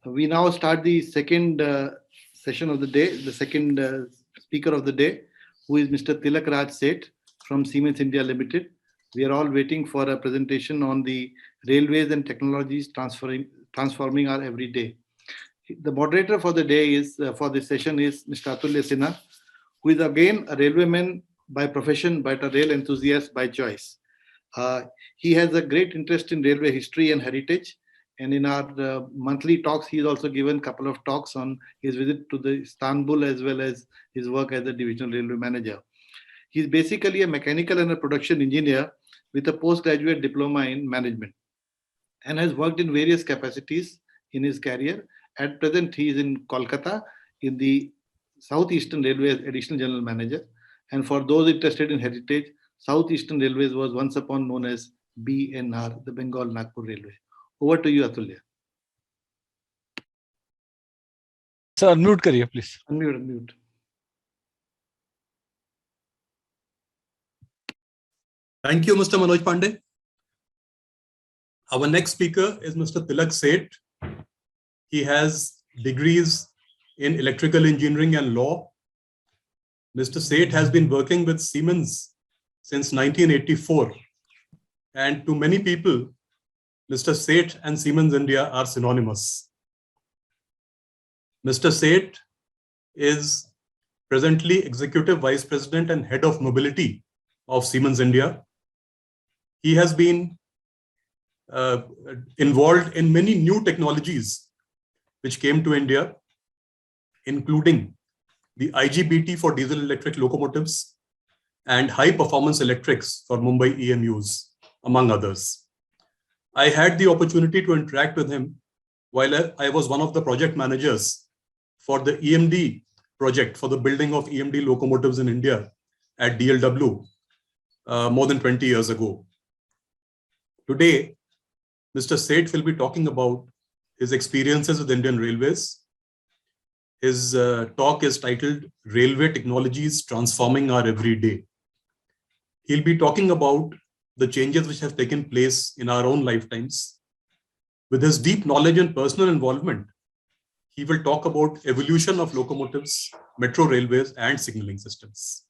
We now start the second session of the day, the second speaker of the day, who is Mr. Tilak Raj Seth from Siemens India Limited. We are all waiting for a presentation on the railways and technologies transforming our everyday. The moderator for the day is for this session is Mr. Atulya Sinha, who is again a railwayman by profession, but a rail enthusiast by choice. He has a great interest in railway history and heritage. And in our monthly talks, he's also given a couple of talks on his visit to the Istanbul as well as his work as a divisional railway manager. He's basically a mechanical and a production engineer with a postgraduate diploma in management and has worked in various capacities in his career. At present, he is in Kolkata in the Southeastern Railway as additional general manager. And for those interested in heritage, Southeastern Railways was once upon known as BNR, the Bengal Nagpur Railway. Over to you, Atulya. Sir, unmute kariye, please. Unmute. Thank you, Mr. Manoj Pandey. Our next speaker is Mr. Tilak Seth. He has degrees in electrical engineering and law. Mr. Seth has been working with Siemens since 1984. And to many people, Mr. Seth and Siemens India are synonymous. Mr. Seth is presently Executive Vice President and Head of Mobility of Siemens India. He has been involved in many new technologies which came to India, including the IGBT for diesel electric locomotives and high performance electrics for Mumbai EMUs, among others. I had the opportunity to interact with him while I was one of the project managers for the EMD project for the building of EMD locomotives in India at DLW more than 20 years ago. Today, Mr. Seth will be talking about his experiences with Indian Railways. His talk is titled Railway Technologies Transforming Our Everyday. He'll be talking about the changes which have taken place in our own lifetimes. With his deep knowledge and personal involvement, he will talk about evolution of locomotives, metro railways, and signaling systems.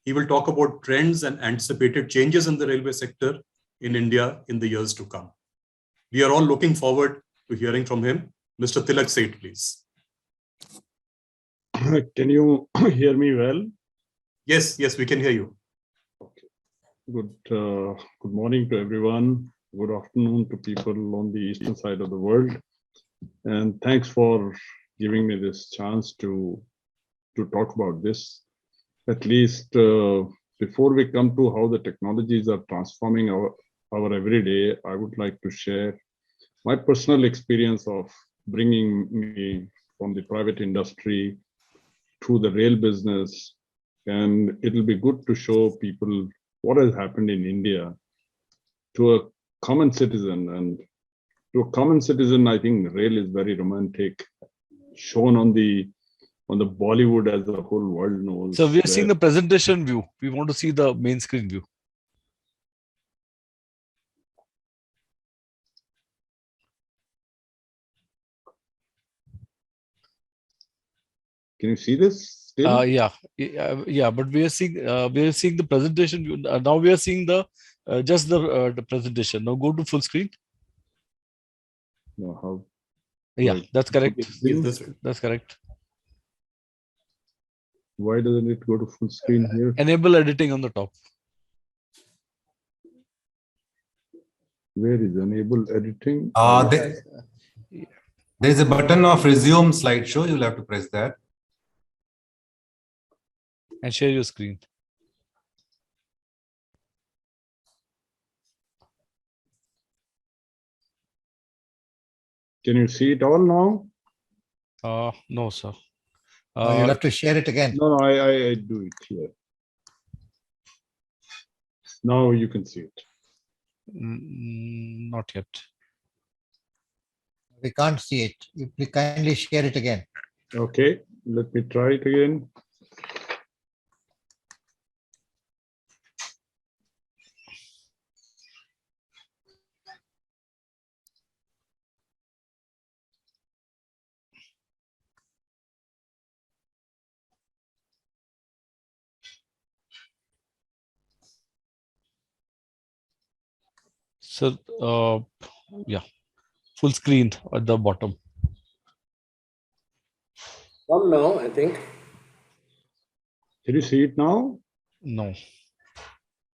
He will talk about trends and anticipated changes in the railway sector in India in the years to come. We are all looking forward to hearing from him. Mr. Tilak Seth, please. Can you hear me well? Yes, we can hear you. Good morning to everyone. Good afternoon to people on the eastern side of the world. And thanks for giving me this chance to talk about this. At least before we come to how the technologies are transforming our everyday, I would like to share my personal experience of bringing me from the private industry to the rail business. And it'll be good to show people what has happened in India to a common citizen. And to a common citizen, I think rail is very romantic, shown on the Bollywood as the whole world knows. So we are seeing the presentation view. We want to see the main screen view. Can you see this? Yeah, but we are seeing the presentation view. Now we are seeing the just the presentation. Now go to full screen. No, how? Yeah, Right. that's correct. Yes, That's correct. Why doesn't it go to full screen here? Enable editing on the top. Where is enable editing? There is a button of resume slideshow. You'll have to press that. And share your screen. Can you see it all now? No, sir. You'll have to share it again. No, I do it here. Now you can see it. Not yet. We can't see it. You please kindly share it again. Okay, let me try it again. So, yeah, full screen at the bottom. Come now, I think. Can you see it now? No.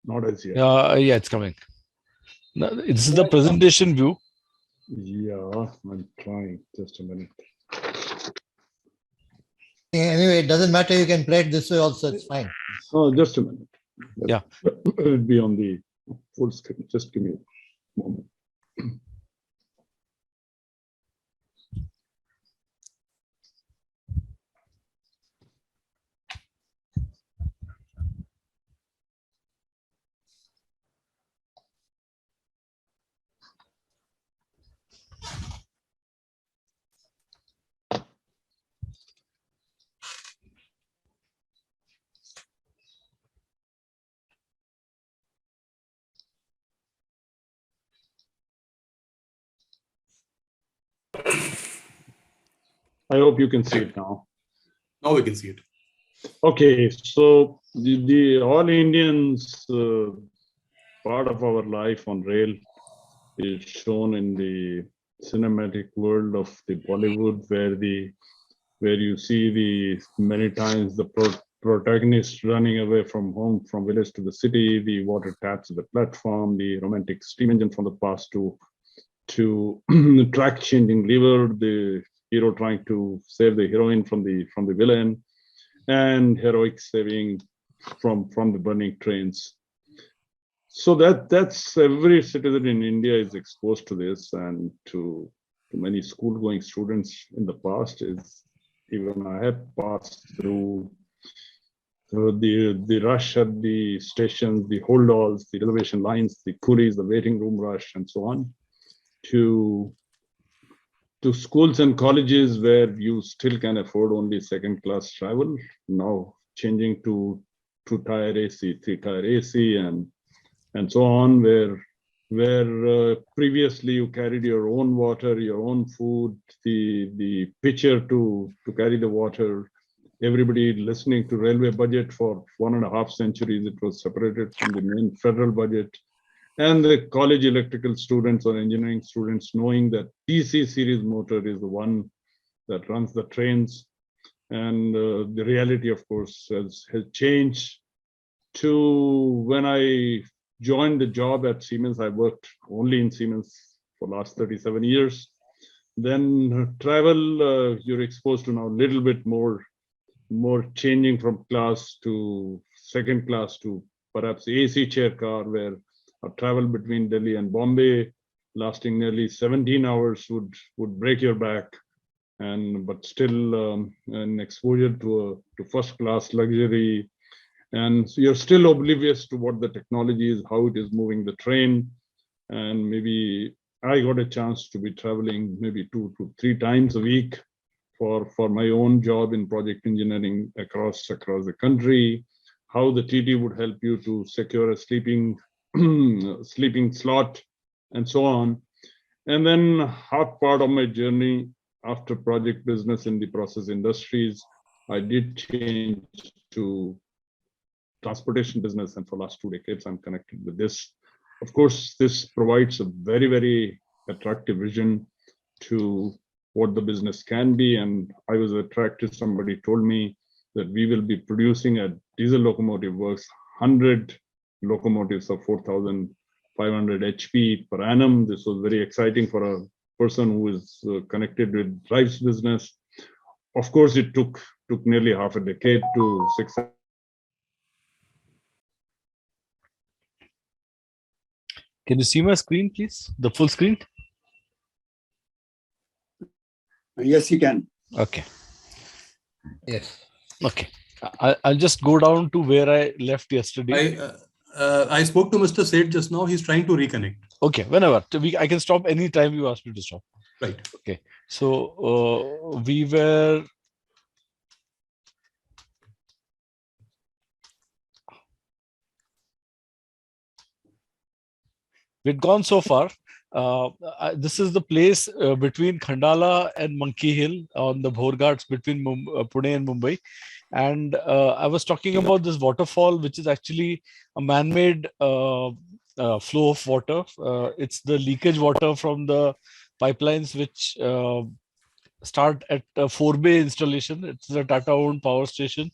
Not as yet. Yeah, it's coming. Now, this is the presentation view. Yeah, I'm trying. Just a minute. Anyway, it doesn't matter. You can play it this way also. It's fine. Oh, just a minute. Yeah. It'll be on the full screen. Just give me a moment. I hope you can see it now. Now we can see it. Okay, so the All Indians part of our life on rail is shown in the cinematic world of the Bollywood, where you see the many times the protagonist running away from home, from village to the city, the water taps at the platform, the romantic steam engine from the past to track changing lever, the hero trying to save the heroine from the villain, and heroic saving from the burning trains. So that's every citizen in India is exposed to this, and to many school-going students in the past is, even I have passed through the rush at the stations, the hold-alls, the reservation lines, the coolies, the waiting room rush, and so on, to schools and colleges where you still can afford only second-class travel, now changing to two-tier AC, three-tier AC, and so on, where previously you carried your own water, your own food, the pitcher to carry the water. Everybody listening to railway budget for 1.5 centuries, it was separated from the main federal budget. And the college electrical students or engineering students knowing that DC series motor is the one that runs the trains. And the reality, of course, has changed to when I joined the job at Siemens. I worked only in Siemens for the last 37 years. Then travel, you're exposed to now a little bit more changing from class to second class to perhaps AC chair car, where a travel between Delhi and Bombay lasting nearly 17 hours would break your back, but still an exposure to first class luxury. And so you're still oblivious to what the technology is, how it is moving the train. And maybe I got a chance to be traveling maybe 2 to 3 times a week for my own job in project engineering across the country, how the TT would help you to secure a sleeping slot, and so on. And then half part of my journey after project business in the process industries, I did change to transportation business, and for the last 2 decades, I'm connected with this. Of course, this provides a very, very attractive vision to what the business can be. And I was attracted, somebody told me that we will be producing at Diesel Locomotive Works 100 locomotives of 4,500 HP per annum. This was very exciting for a person who is connected with drives business. Of course, it took nearly half a decade to success. Can you see my screen, please? The full screen? Yes, you can. Okay. Yes. Okay. I'll just go down to where I left yesterday. I spoke to Mr. Seth just now. He's trying to reconnect. Okay, whenever. I can stop anytime you ask me to stop. Right. Okay. So we were... We'd gone so far. This is the place between Khandala and Monkey Hill on the Bhorghats between Pune and Mumbai. And I was talking about this waterfall, which is actually a man-made flow of water. It's the leakage water from the pipelines which start at a 4-bay installation. It's a Tata-owned power station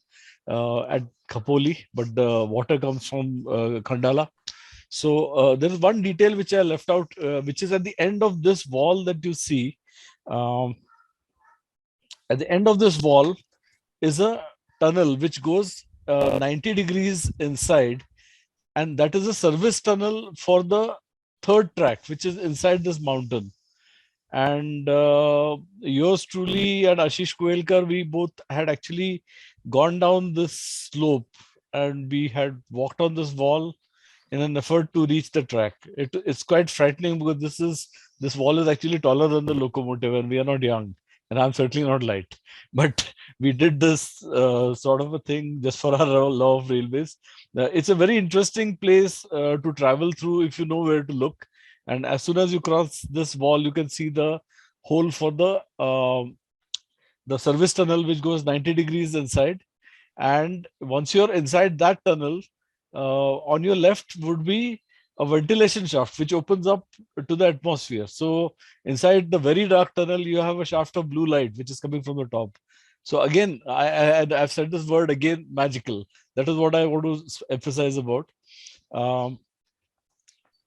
at Khopoli, but the water comes from Khandala. So there is one detail which I left out, which is at the end of this wall that you see. At the end of this wall is a tunnel which goes 90 degrees inside, and that is a service tunnel for the third track, which is inside this mountain. And yours truly and Ashish Koelkar, we both had actually gone down this slope, and we had walked on this wall in an effort to reach the track. It's quite frightening because this wall is actually taller than the locomotive, and we are not young, and I'm certainly not light. But we did this sort of a thing just for our law of railways. It's a very interesting place to travel through if you know where to look. And as soon as you cross this wall, you can see the hole for the service tunnel, which goes 90 degrees inside. And once you're inside that tunnel, on your left would be a ventilation shaft which opens up to the atmosphere. So inside the very dark tunnel, you have a shaft of blue light which is coming from the top. So again, I've said this word again, magical. That is what I want to emphasize about.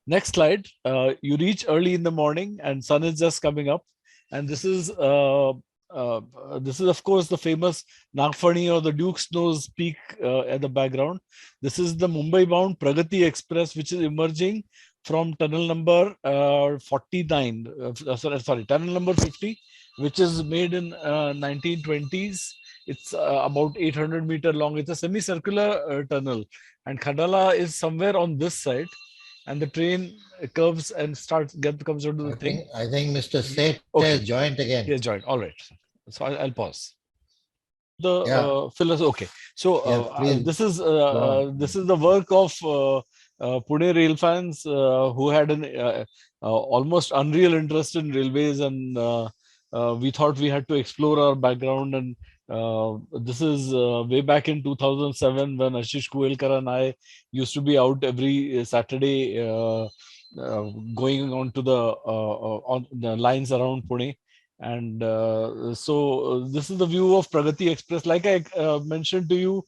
Next slide. You reach early in the morning and sun is just coming up, and this is of course the famous Nagfani or the Duke's Nose peak at the background. This is the Mumbai-bound Pragati Express, which is emerging from tunnel number 49. Tunnel number 50, which is made in 1920s. It's about 800-meter long. It's a semicircular tunnel, and Khandala is somewhere on this side. And the train curves and comes onto the thing. I think Mr. Seth Okay. has joined again. He has joined. All right. So I'll pause. The philosophy. Okay. So this is the work of Pune rail fans who had an almost unreal interest in railways, and we thought we had to explore our background. And this is way back in 2007 when Ashish Koelkar and I used to be out every Saturday going on to on the lines around Pune. And so this is the view of Pragati Express. Like I mentioned to you,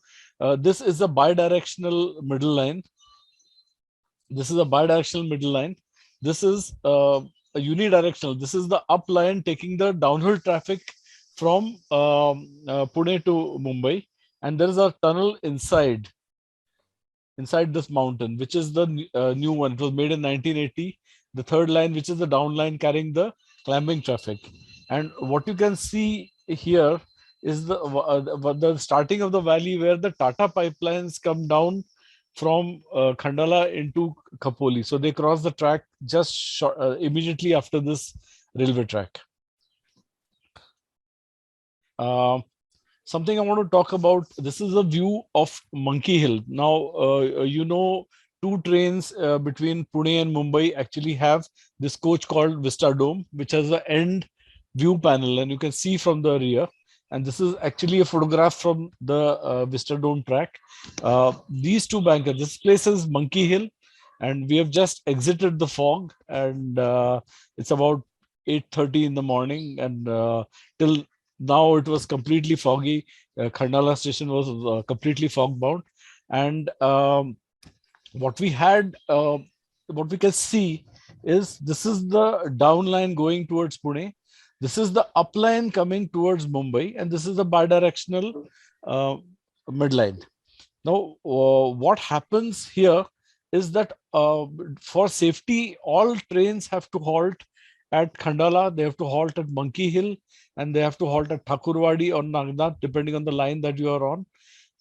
this is a bidirectional middle line. This is a bidirectional middle line. This is a unidirectional. This is the up line taking the downhill traffic from Pune to Mumbai, and there is a tunnel inside this mountain, which is the new one. It was made in 1980. The third line, which is the down line carrying the climbing traffic. And what you can see here is the starting of the valley where the Tata pipelines come down from Khandala into Khopoli. So they cross the track just immediately after this railway track. Something I want to talk about, this is a view of Monkey Hill. Now, two trains between Pune and Mumbai actually have this coach called Vista Dome, which has an end view panel, and you can see from the rear. And this is actually a photograph from the Vista Dome track. These two bankers, this place is Monkey Hill, and we have just exited the fog, and it's about 8:30 in the morning, and till now it was completely foggy. Khandala station was completely fog bound, and what we can see is this is the down line going towards Pune. This is the up line coming towards Mumbai, and this is the bidirectional midline. Now, what happens here is that for safety, all trains have to halt at Khandala, they have to halt at Monkey Hill, and they have to halt at Thakurwadi or Nagnath, depending on the line that you are on.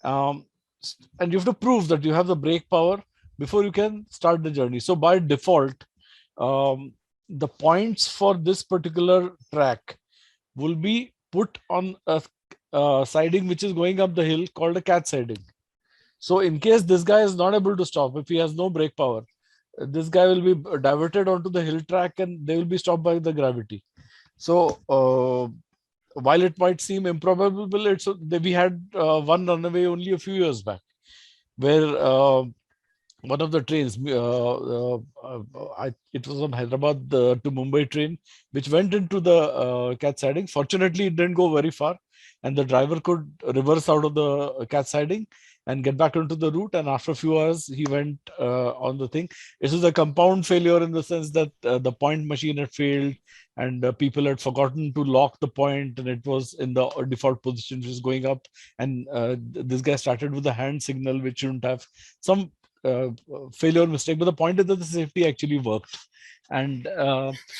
And you have to prove that you have the brake power before you can start the journey. So by default, the points for this particular track will be put on a siding which is going up the hill called a cat siding. So in case this guy is not able to stop, if he has no brake power, this guy will be diverted onto the hill track and they will be stopped by the gravity. So while it might seem improbable, we had one runaway only a few years back, where one of the trains. It was on Hyderabad to Mumbai train, which went into the catch siding. Fortunately, it didn't go very far, and the driver could reverse out of the catch siding and get back into the route. And after a few hours, he went on the thing. It was a compound failure in the sense that the point machine had failed, and people had forgotten to lock the point, and it was in the default position, which was going up. And this guy started with a hand signal, which shouldn't have. Some failure mistake, but the point is that the safety actually worked. And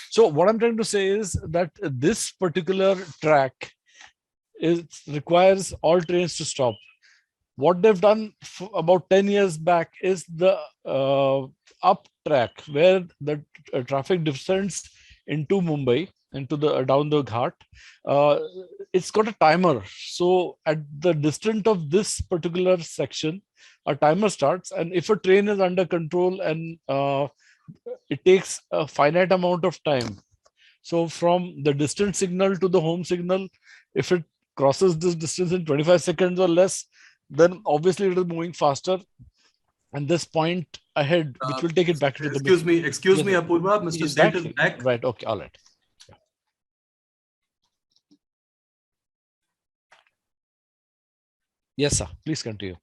so what I'm trying to say is that this particular track requires all trains to stop. What they've done about 10 years back is the up track, where the traffic descends into Mumbai, into the down the ghat. It's got a timer. So at the distance of this particular section, a timer starts, and if a train is under control and it takes a finite amount of time. So from the distant signal to the home signal, if it crosses this distance in 25 seconds or less, then obviously it is moving faster. And this point ahead, which will take it back to the... Excuse me, Apurva, Mr. Seth is back. Right, okay, all right. Yeah. Yes, sir, please continue.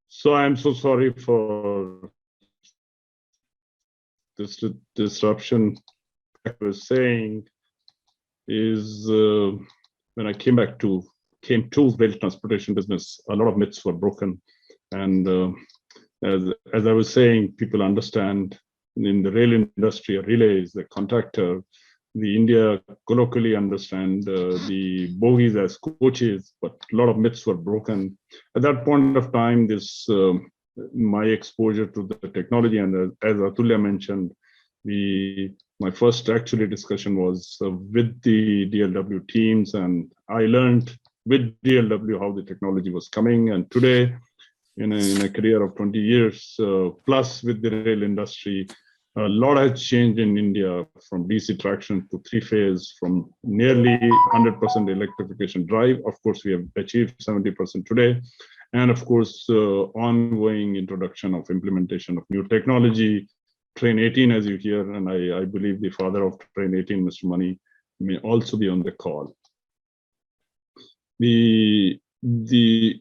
So I'm so sorry for this disruption. I was saying is when I came to rail transportation business, a lot of myths were broken. And as I was saying, people understand in the rail industry, a relay is the contractor. The India colloquially understand the bogies as coaches, but a lot of myths were broken. At that point of time, this my exposure to the technology, and as Atulya mentioned, my first actually discussion was with the DLW teams, and I learned with DLW how the technology was coming. And today, in a career of 20 years plus with the rail industry, a lot has changed in India, from DC traction to three-phase, from nearly 100% electrification drive. Of course, we have achieved 70% today. And of course, ongoing introduction of implementation of new technology. Train 18, as you hear, and I believe the father of Train 18, Mr. Mani, may also be on the call. The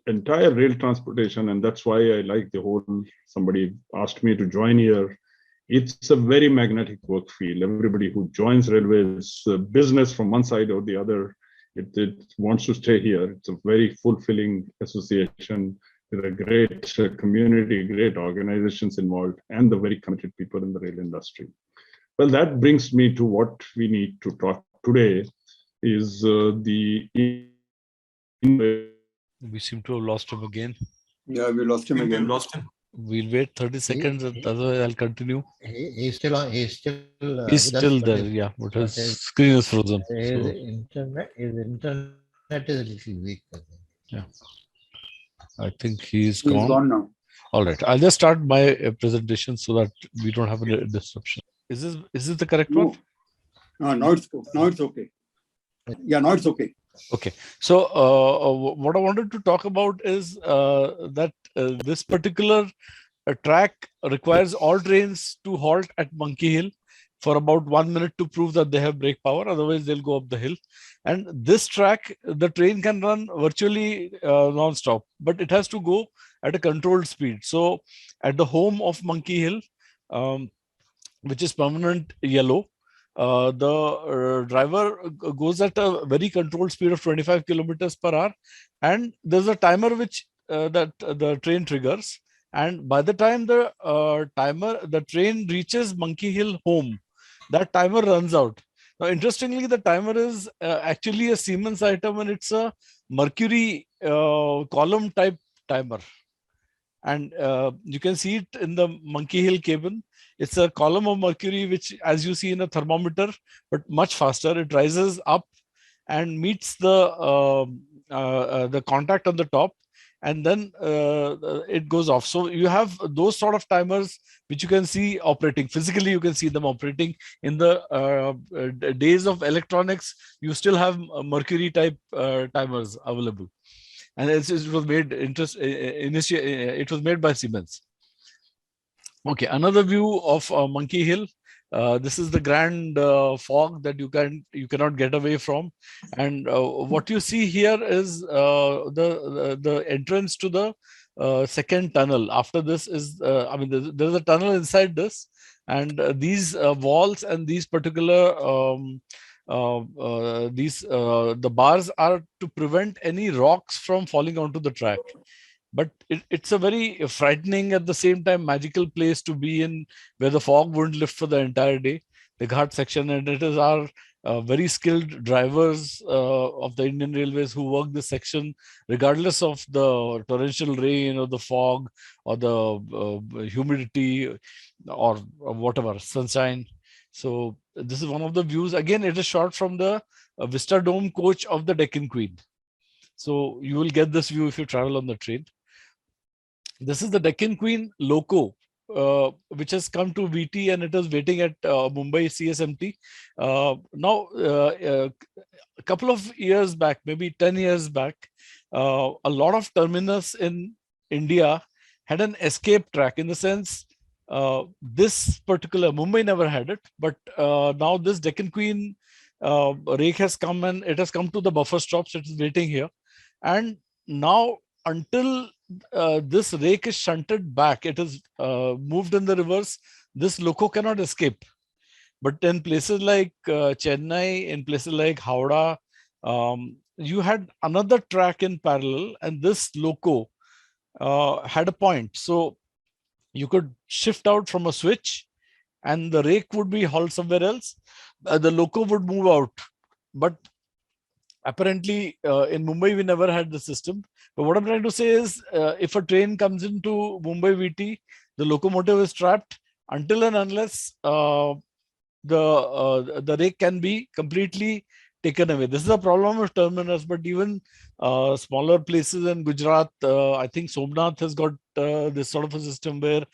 entire rail transportation, and that's why I like the whole, somebody asked me to join here. It's a very magnetic work field. Everybody who joins railways business from one side or the other, it wants to stay here. It's a very fulfilling association with a great community, great organizations involved, and the very committed people in the rail industry. Well, that brings me to what we need to talk today is We seem to have lost him again. Yeah, we lost him again. We'll wait 30 seconds, otherwise I'll continue. He's still on. He's still there, yeah, but his screen is frozen. His internet is a little weak. Yeah, I think he's He's gone. gone now. All right, I'll just start my presentation so that we don't have a disruption. Is this the correct one? No, now it's okay. Yeah, now it's okay. Okay, so what I wanted to talk about is that this particular track requires all trains to halt at Monkey Hill for about 1 minute to prove that they have brake power. Otherwise, they'll go up the hill. And this track, the train can run virtually non-stop, but it has to go at a controlled speed. So at the home of Monkey Hill, which is permanent yellow, the driver goes at a very controlled speed of 25 kilometers per hour, and there's a timer which that the train triggers. And by the time the train reaches Monkey Hill home, that timer runs out. Now, interestingly, the timer is actually a Siemens item, and it's a Mercury column type timer. And you can see it in the Monkey Hill cabin. It's a column of mercury, which, as you see in a thermometer, but much faster. It rises up and meets the contact on the top. and then it goes off. So you have those sort of timers which you can see operating physically. You can see them operating in the days of electronics. You still have mercury type timers available, and it was made it was made by Siemens. Okay, another view of Monkey Hill. This is the grand fog that you cannot get away from, and what you see here is the entrance to the second tunnel. After this is I mean there's a tunnel inside this, and these walls and these particular the bars are to prevent any rocks from falling onto the track. But it's a very frightening, at the same time magical place to be in, where the fog wouldn't lift for the entire day, the Ghat section. And it is our very skilled drivers of the Indian Railways who work this section regardless of the torrential rain or the fog or the humidity or whatever, sunshine. So this is one of the views. Again, it is shot from the Vista Dome coach of the Deccan Queen. So you will get this view if you travel on the train. This is the Deccan Queen loco, which has come to VT and it is waiting at Mumbai CSMT. Now, a couple of years back, maybe 10 years back, a lot of terminus in India had an escape track, in the sense this particular Mumbai never had it, but now this Deccan Queen rake has come, and it has come to the buffer stops. It is waiting here, and now until this rake is shunted back, it is moved in the reverse, this loco cannot escape. But in places like Chennai, in places like Howrah, you had another track in parallel, and this loco had a point. So you could shift out from a switch and the rake would be hauled somewhere else. The loco would move out. But apparently in Mumbai, we never had the system. But what I'm trying to say is, if a train comes into Mumbai VT, the locomotive is trapped until and unless the rake can be completely taken away. This is a problem of terminus, but even smaller places in Gujarat, I think Somnath has got this sort of a system where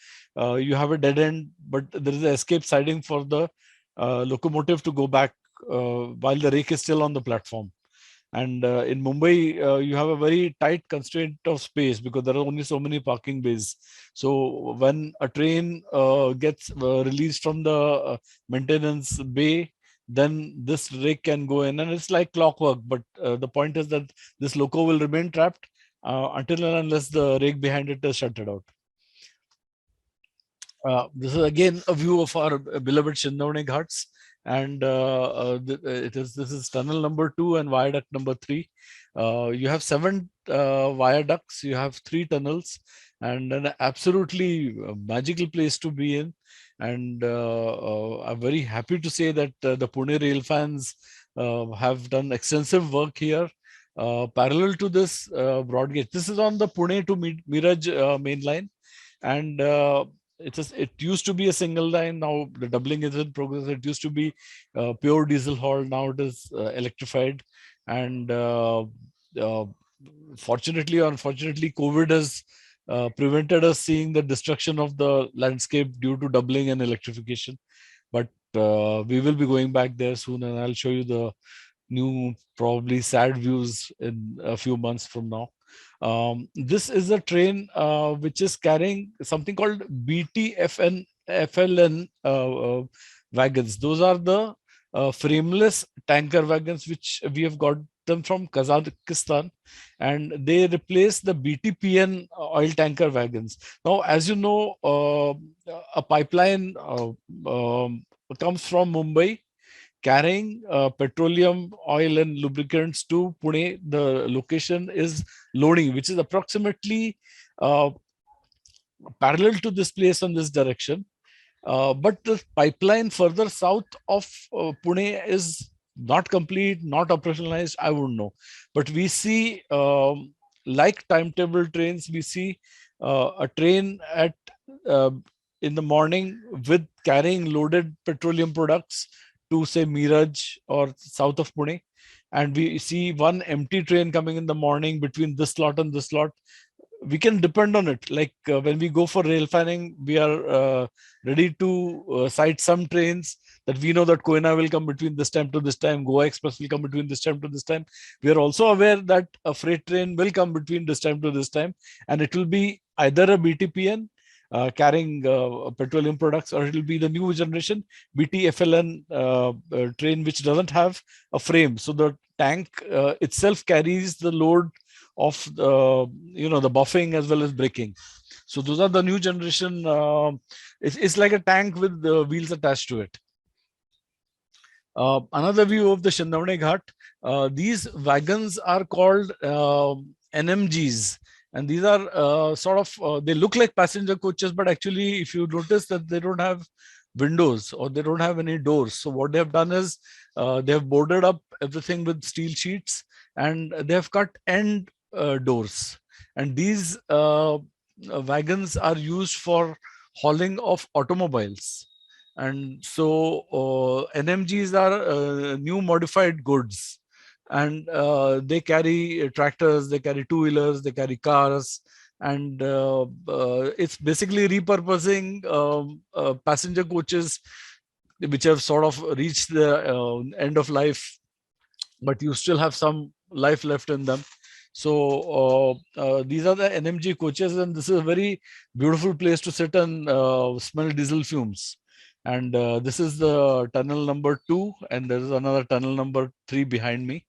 you have a dead end, but there is an escape siding for the locomotive to go back while the rake is still on the platform. And in Mumbai, you have a very tight constraint of space because there are only so many parking bays. So when a train gets released from the maintenance bay, then this rake can go in, and it's like clockwork. But the point is that this loco will remain trapped until and unless the rake behind it is shunted out. This is again a view of our beloved Shindavani Ghats, and this is tunnel number 2 and viaduct number 3. You have 7 viaducts, you have 3 tunnels, and an absolutely magical place to be in. And I'm very happy to say that the Pune rail fans have done extensive work here. Parallel to this broad gauge, this is on the Pune to Miraj main line, and it used to be a single line. Now the doubling is in progress. It used to be pure diesel haul. Now it is electrified, and fortunately or unfortunately, COVID has prevented us seeing the destruction of the landscape due to doubling and electrification. But we will be going back there soon, and I'll show you the new, probably sad views in a few months from now. This is a train which is carrying something called BTFN FLN wagons. Those are the frameless tanker wagons which we have got them from Kazakhstan, and they replace the BTPN oil tanker wagons. Now, as you know, a pipeline comes from Mumbai carrying petroleum, oil and lubricants to Pune. The location is Loni, which is approximately parallel to this place in this direction. But the pipeline further south of Pune is not complete, not operationalized, I wouldn't know. But we see, like timetable trains, we see a train at in the morning with carrying loaded petroleum products to say Miraj or south of Pune, and we see one empty train coming in the morning between this slot and this slot, we can depend on it. Like when we go for rail fanning, we are ready to cite some trains that we know that Koina will come between this time to this time, Goa Express will come between this time to this time. We are also aware that a freight train will come between this time to this time, and it will be either a BTPN carrying petroleum products, or it will be the new generation BTFLN train, which doesn't have a frame. So the tank itself carries the load of the buffing as well as braking. So those are the new generation. It's like a tank with the wheels attached to it. Another view of the Chandavane Ghat. These wagons are called NMGs, and these are they look like passenger coaches, but actually, if you notice that they don't have windows or they don't have any doors. So what they have done is they have boarded up everything with steel sheets, and they have cut end doors. And these wagons are used for hauling of automobiles. And so NMGs are new modified goods, and they carry tractors, they carry two-wheelers, they carry cars, and it's basically repurposing passenger coaches which have sort of reached the end of life, but you still have some life left in them. So these are the NMG coaches, and this is a very beautiful place to sit and smell diesel fumes. And this is the tunnel number 2, and there is another tunnel number 3 behind me.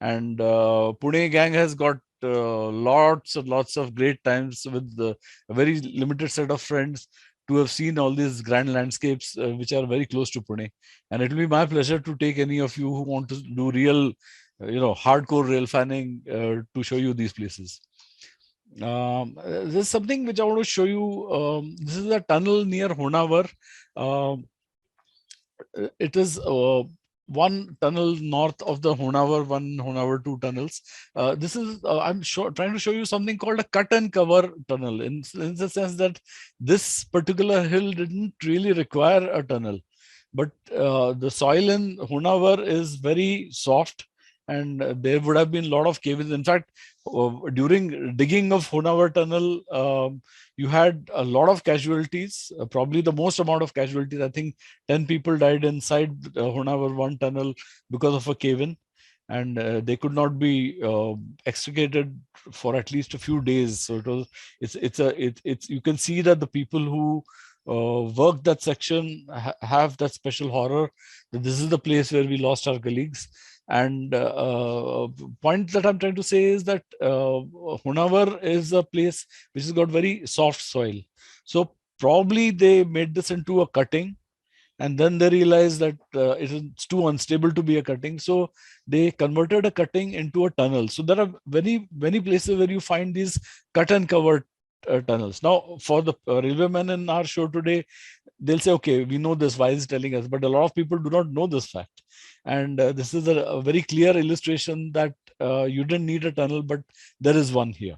And Pune gang has got lots and lots of great times with a very limited set of friends to have seen all these grand landscapes which are very close to Pune. And it will be my pleasure to take any of you who want to do real, hardcore rail fanning to show you these places. There's something which I want to show you. This is a tunnel near Honavar. It is one tunnel north of the Honavar 1, Honavar 2 tunnels. This is, I'm trying to show you something called a cut and cover tunnel, in the sense that this particular hill didn't really require a tunnel. But the soil in Honavar is very soft, and there would have been a lot of caves. In fact, during digging of Honavar tunnel, you had a lot of casualties, probably the most amount of casualties. I think 10 people died inside Honavar 1 tunnel because of a cave-in, and they could not be extricated for at least a few days. So it's you can see that the people who worked that section have that special horror that this is the place where we lost our colleagues. And point that I'm trying to say is that Honavar is a place which has got very soft soil. So probably they made this into a cutting, and then they realized that it is too unstable to be a cutting. So they converted a cutting into a tunnel. So there are many places where you find these cut and cover tunnels. Now, for the railwaymen in our show today, they'll say, okay, we know this, why is it telling us? But a lot of people do not know this fact. And this is a very clear illustration that you didn't need a tunnel, but there is one here.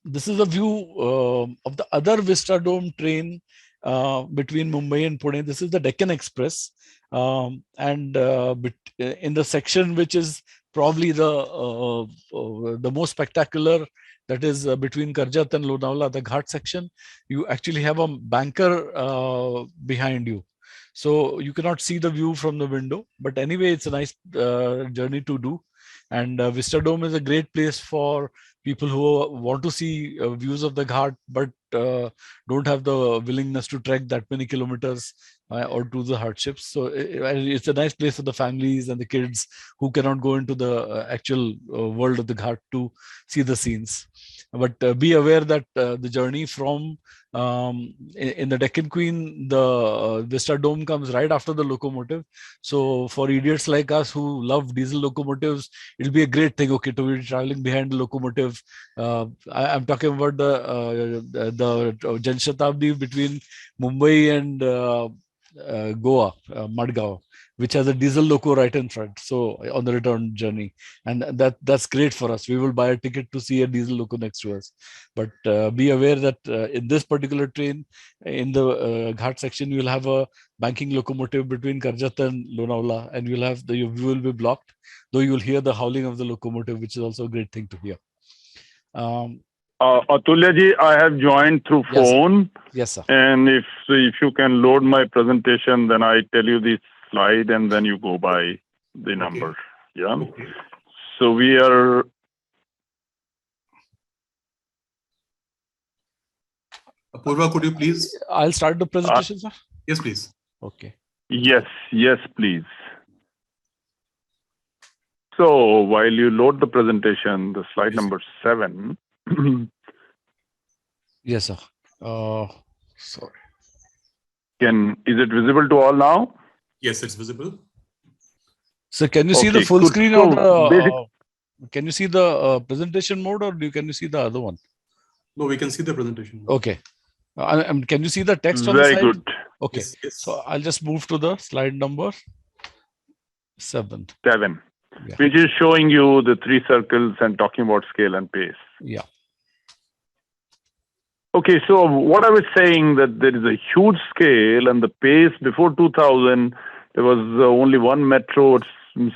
This is a view of the other Vista Dome train between Mumbai and Pune. This is the Deccan Express. And in the section which is probably the most spectacular, that is between Karjat and Lonavala, the Ghat section, you actually have a banker behind you. So you cannot see the view from the window, but anyway, it's a nice journey to do. And Vista Dome is a great place for people who want to see views of the Ghat, but don't have the willingness to trek that many kilometers or do the hardships. So it's a nice place for the families and the kids who cannot go into the actual world of the Ghat to see the scenes. But be aware that the journey from in the Deccan Queen, the Vista Dome comes right after the locomotive. So for idiots like us who love diesel locomotives, it'll be a great thing, okay, to be traveling behind the locomotive. I'm talking about the Jan Shatabdi between Mumbai and Goa, Madgaon, which has a diesel loco right in front. So on the return journey, and that's great for us. We will buy a ticket to see a diesel loco next to us. But be aware that in this particular train, in the Ghat section, you will have a banking locomotive between Karjat and Lonavala, and your view will be blocked, though you will hear the howling of the locomotive, which is also a great thing to hear. Atulya ji, I have joined through Yes, sir. phone. Yes, sir. And if you can load my presentation, then I tell you the slide and then you go by the number. Yeah. Okay. So we are. Apurva, could you please? I'll start the presentation, sir. Yes, please. Okay. Yes, please. So while you load the presentation, the slide Yes. number 7. Yes, sir. Sorry. Is it visible to all now? Yes, it's visible. So can you see the Okay, full good. screen So or basic- can you see the presentation mode or can you see the other one? No, we can see the presentation. Okay. Can you see the text on the Very side? good. Okay. Yes, yes. So I'll just move to the slide number 7. 7, Yeah. which is showing you the 3 circles and talking about scale and pace. Yeah. Okay, so what I was saying that there is a huge scale and the pace. Before 2000, there was only one metro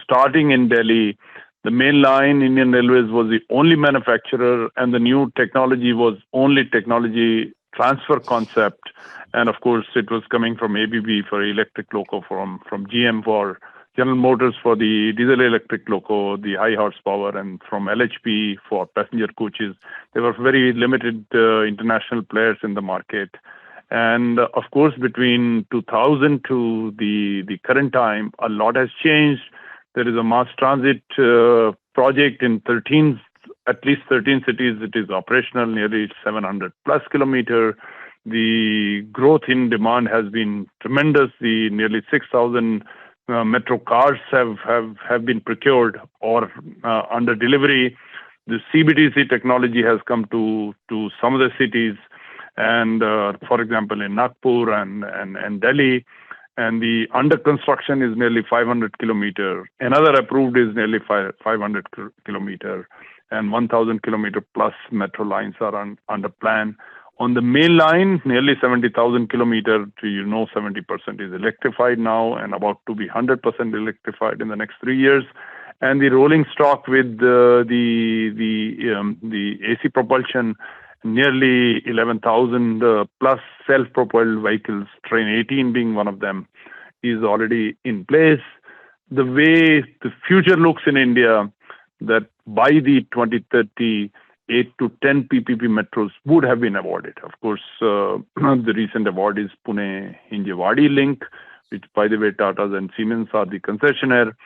starting in Delhi. The main line, Indian Railways, was the only manufacturer, and the new technology was only technology transfer concept. And of course, it was coming from ABB for electric loco, from GM for General Motors for the diesel electric loco, the high horsepower, and from LHP for passenger coaches. There were very limited international players in the market. And of course, between 2000 to the current time, a lot has changed. There is a mass transit project in at least 13 cities. It is operational, nearly 700 plus kilometer. The growth in demand has been tremendous. The nearly 6,000 metro cars have been procured or under delivery. The CBTC technology has come to some of the cities, and for example in Nagpur and Delhi, and the under construction is nearly 500 kilometer. Another approved is nearly 500 kilometer, and 1,000 kilometer plus metro lines are under plan. On the main line, nearly 70,000 kilometers, 70% is electrified now and about to be 100% electrified in the next 3 years. And the rolling stock with the AC propulsion, nearly 11,000 plus self-propelled vehicles, Train 18 being one of them, is already in place. The way the future looks in India, that by the 2030, 8 to 10 PPP metros would have been awarded. Of course, the recent award is Pune-Hinjewadi link, which, by the way, Tata's and Siemens are the concessionaire.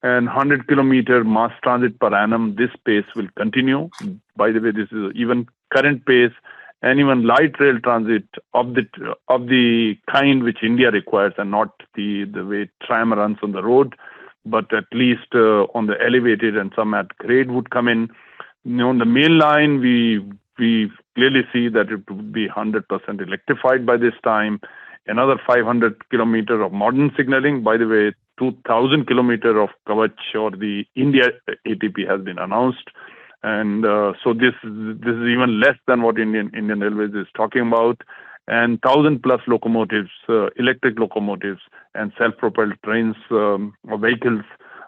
And 100 kilometer mass transit per annum, this pace will continue. By the way, this is even current pace, and even light rail transit of the kind which India requires, and not the way tram runs on the road, but at least on the elevated and some at grade would come in. On the main line, we clearly see that it would be 100% electrified by this time. Another 500 kilometer of modern signaling. By the way, 2,000 kilometer of Kavach or the India ATP has been announced. And so this is even less than what Indian Railways is talking about. And 1,000 plus locomotives, electric locomotives, and self-propelled trains or vehicles,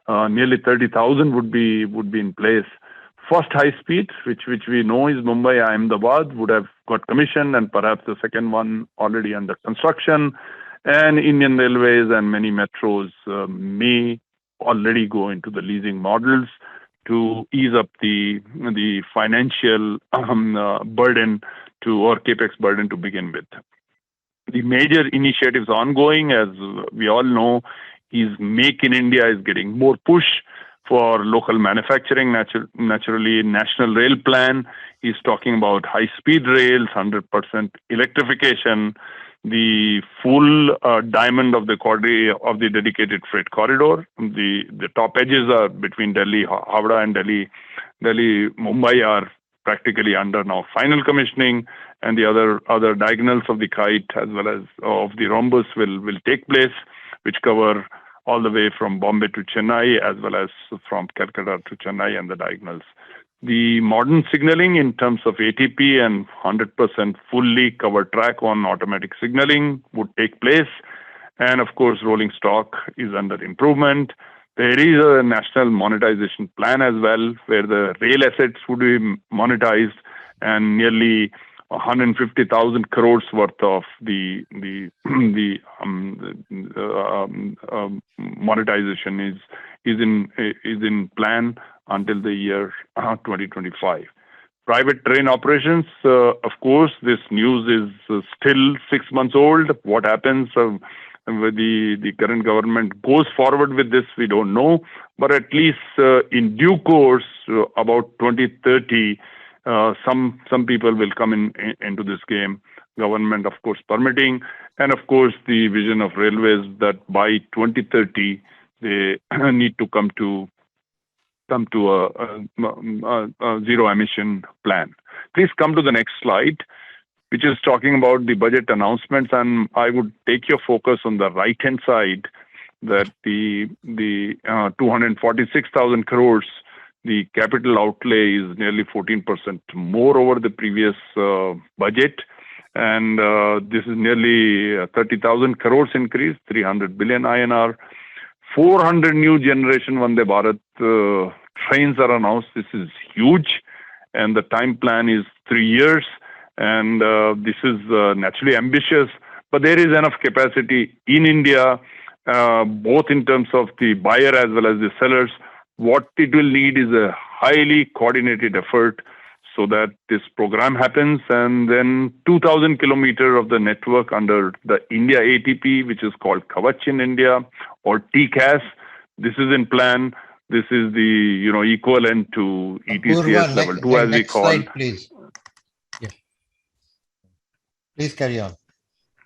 nearly 30,000 would be in place. First high speed, which we know is Mumbai-Ahmedabad, would have got commissioned, and perhaps the second one already under construction. And Indian Railways and many metros may already go into the leasing models to ease up the financial burden or capex burden to begin with. The major initiatives ongoing, as we all know, is Make in India is getting more push for local manufacturing. Naturally, National Rail Plan is talking about high-speed rails, 100% electrification, the full diamond of the dedicated freight corridor. The top edges are between Delhi, Howrah, and Delhi, Mumbai are practically under now final commissioning, and the other diagonals of the kite as well as of the rhombus will take place, which cover all the way from Bombay to Chennai, as well as from Calcutta to Chennai and the diagonals. The modern signaling in terms of ATP and 100% fully covered track on automatic signaling would take place. And of course, rolling stock is under improvement. There is a national monetization plan as well, where the rail assets would be monetized, and nearly 150,000 crores worth of the monetization is in plan until the year 2025. Private train operations, of course, this news is still 6 months old. What happens with the current government goes forward with this, we don't know. But at least in due course, about 2030, some people will come into this game. Government, of course, permitting, and of course, the vision of railways that by 2030 they need to come to a zero emission plan. Please come to the next slide, which is talking about the budget announcements, and I would take your focus on the right hand side, that the 246,000 crores, the capital outlay is nearly 14% more over the previous budget, and this is nearly 30,000 crores increase, 300 billion INR. 400 new generation Vande Bharat trains are announced. This is huge, and the time plan is 3 years, and this is naturally ambitious, but there is enough capacity in India, both in terms of the buyer as well as the sellers. What it will need is a highly coordinated effort so that this program happens, and then 2,000 kilometers of the network under the India ATP, which is called Kavach in India, or TCAS. This is in plan. This is the equivalent to ETCS level 2, as we call. Slide, please. Yeah. Please carry on.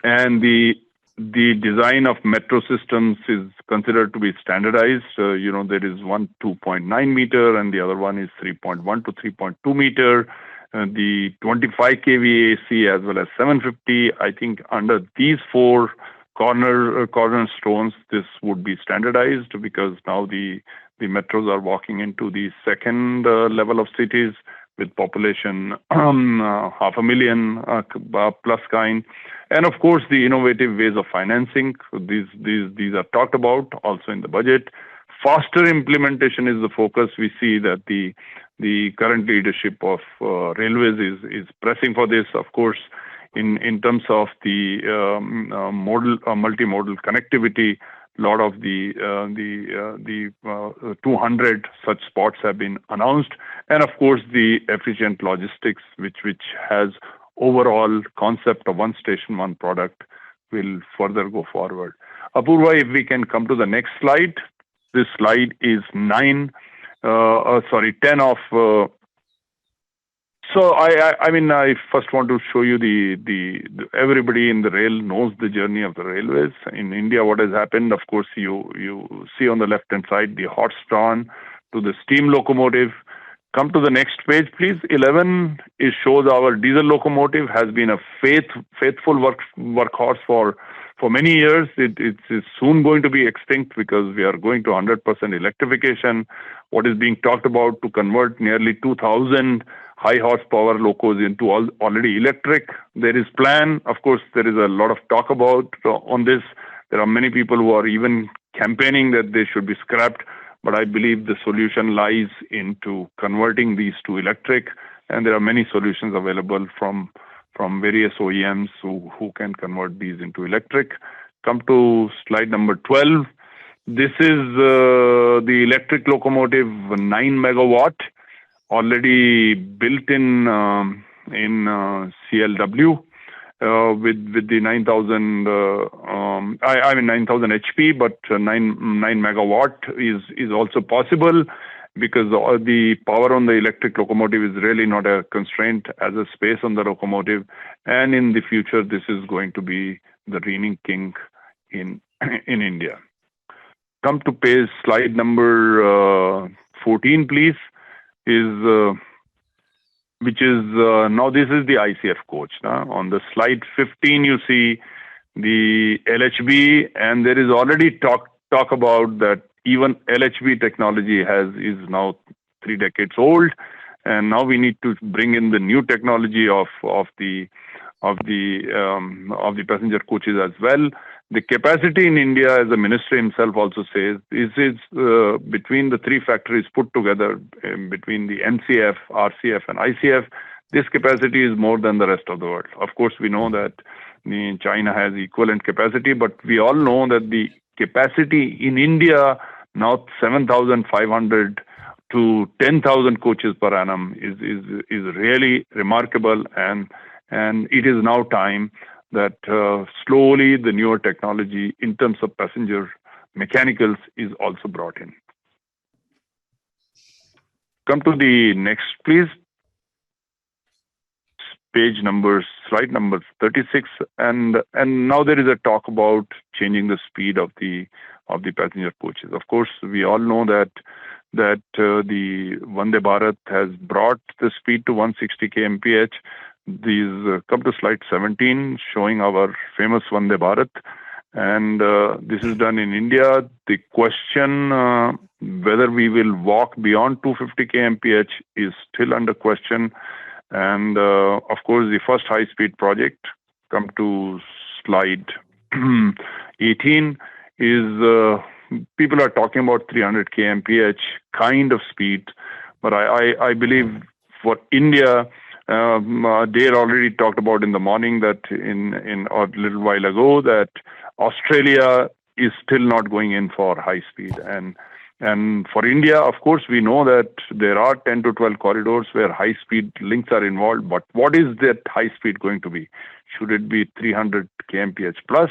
And the design of metro systems is considered to be standardized. There is one 2.9 meter and the other one is 3.1 to 3.2 meter. The 25 kV AC as well as 750. I think under these four cornerstones, this would be standardized, because now the metros are walking into the second level of cities with population 500,000 plus kind. And of course, the innovative ways of financing, these are talked about also in the budget. Faster implementation is the focus. We see that the current leadership of railways is pressing for this. Of course, in terms of the multimodal connectivity, a lot of the 200 such spots have been announced, and of course the efficient logistics, which has overall concept of one station, one product, will further go forward. Apurva, if we can come to the next slide. This slide is 10 of. So I first want to show you the everybody in the rail knows the journey of the railways in India. What has happened? Of course, you see on the left hand side the horse drawn to the steam locomotive. Come to the next page, please. 11 shows our diesel locomotive has been a faithful workhorse for many years. It is soon going to be extinct because we are going to 100% electrification. What is being talked about to convert nearly 2,000 high horsepower locos into already electric. There is plan. Of course, there is a lot of talk about on this. There are many people who are even campaigning that they should be scrapped. But I believe the solution lies into converting these to electric, and there are many solutions available from various OEMs who can convert these into electric. Come to slide number 12. This is the electric locomotive 9 megawatt, already built in CLW. With the 9,000, 9,000 HP, but 9 megawatt is also possible, because the power on the electric locomotive is really not a constraint as a space on the locomotive. And in the future, this is going to be the reigning king in India. Come to slide number 14, please. Which is now this is the ICF coach. On the slide 15, you see the LHB, and there is already talk about that even LHB technology is now 3 decades old, and now we need to bring in the new technology of the passenger coaches as well. The capacity in India, as the minister himself also says, is between the three factories put together, between the NCF, RCF, and ICF. This capacity is more than the rest of the world. Of course, we know that China has equivalent capacity, but we all know that the capacity in India now 7,500 to 10,000 coaches per annum is really remarkable, and it is now time that slowly the newer technology in terms of passenger mechanicals is also brought in. Come to the next, please. Slide number 36, and now there is a talk about changing the speed of the passenger coaches. Of course, we all know that the Vande Bharat has brought the speed to 160 kmph. These come to slide 17, showing our famous Vande Bharat, and this is done in India. The question whether we will walk beyond 250 kmph is still under question. And of course, the first high-speed project, come to slide 18, is people are talking about 300 kmph kind of speed, but I believe for India, Dale already talked about in the morning that in a little while ago that Australia is still not going in for high speed, and for India, of course, we know that there are 10 to 12 corridors where high-speed links are involved. But what is that high speed going to be? Should it be 300 kmph plus?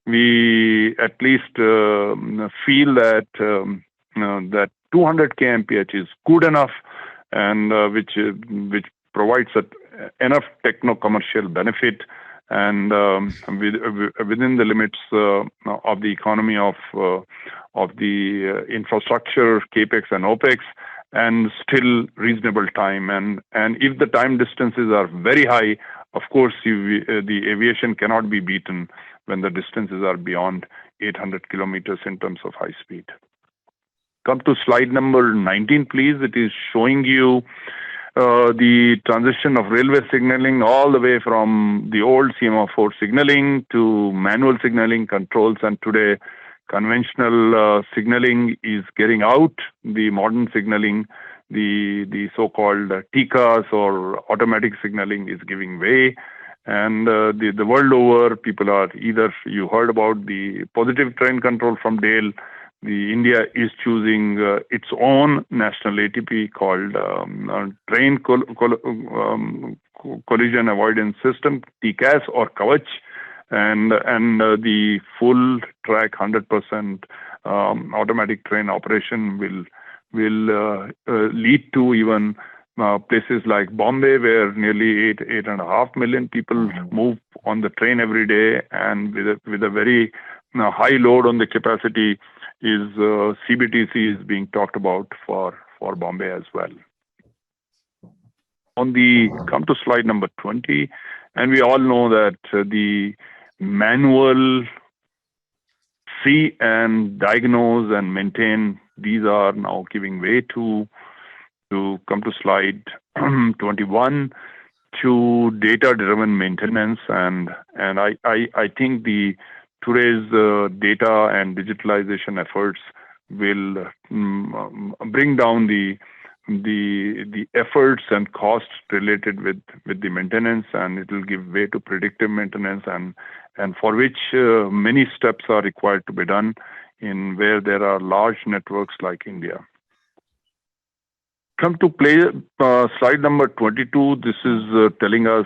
We at least feel that that 200 kmph is good enough, and which provides enough techno-commercial benefit, and within the limits of the economy of the infrastructure, capex and opex, and still reasonable time. And if the time distances are very high, of course, the aviation cannot be beaten when the distances are beyond 800 kilometers in terms of high speed. Come to slide number 19, please. It is showing you the transition of railway signaling all the way from the old CMO4 signaling to manual signaling controls, and today conventional signaling is getting out. The modern signaling, the so-called TICAs or automatic signaling, is giving way. And the world over, people are either, you heard about the positive train control from Dale. India is choosing its own national ATP called Train Collision Avoidance System, TCAS or Kavach, and the full track 100% automatic train operation will lead to even places like Bombay, where nearly 8.5 million people move on the train every day, and with a very high load on the capacity, is CBTC is being talked about for Bombay as well. Come to slide number 20, and we all know that the manual see and diagnose and maintain, these are now giving way to come to slide 21, to data-driven maintenance, and I think today's data and digitalization efforts will bring down the efforts and costs related with the maintenance, and it will give way to predictive maintenance, and for which many steps are required to be done in where there are large networks like India. Come to slide number 22. This is telling us